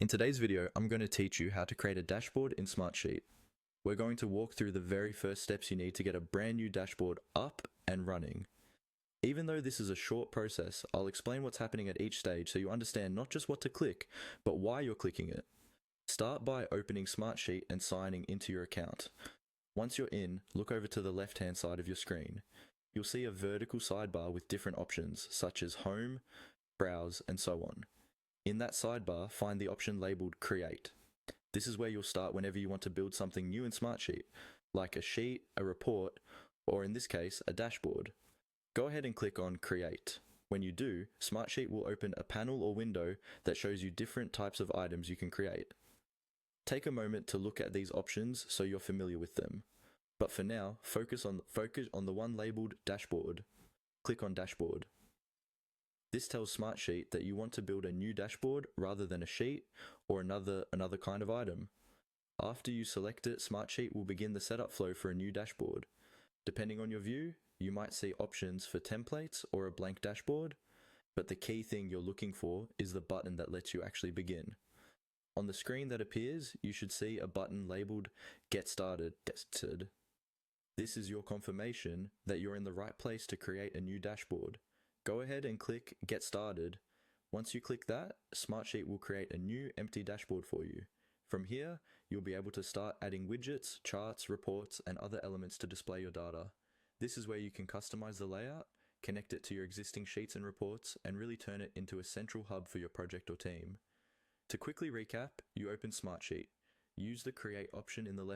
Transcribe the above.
In today's video, I'm going to teach you how to create a dashboard in Smartsheet. We're going to walk through the very first steps you need to get a brand new dashboard up and running. Even though this is a short process, I'll explain what's happening at each stage so you understand not just what to click, but why you're clicking it. Start by opening Smartsheet and signing into your account. Once you're in, look over to the left-hand side of your screen. You'll see a vertical sidebar with different options such as Home, Browse, and so on. In that sidebar, find the option labeled Create. This is where you'll start whenever you want to build something new in Smartsheet, like a sheet, a report, or in this case, a dashboard. Go ahead and click on Create. When you do, Smartsheet will open a panel or window that shows you different types of items you can create. Take a moment to look at these options so you're familiar with them. But for now, focus on the one labeled Dashboard. Click on Dashboard. This tells Smartsheet that you want to build a new dashboard rather than a sheet or another kind of item. After you select it, Smartsheet will begin the setup flow for a new dashboard. Depending on your view, you might see options for templates or a blank dashboard, but the key thing you're looking for is the button that lets you actually begin. On the screen that appears, you should see a button labeled Get Started. This is your confirmation that you're in the right place to create a new dashboard. Go ahead and click Get Started. Once you click that, Smartsheet will create a new empty dashboard for you. From here, you'll be able to start adding widgets, charts, reports, and other elements to display your data. This is where you can customize the layout, connect it to your existing sheets and reports, and really turn it into a central hub for your project or team. To quickly recap, you open Smartsheet. Use the Create option in the left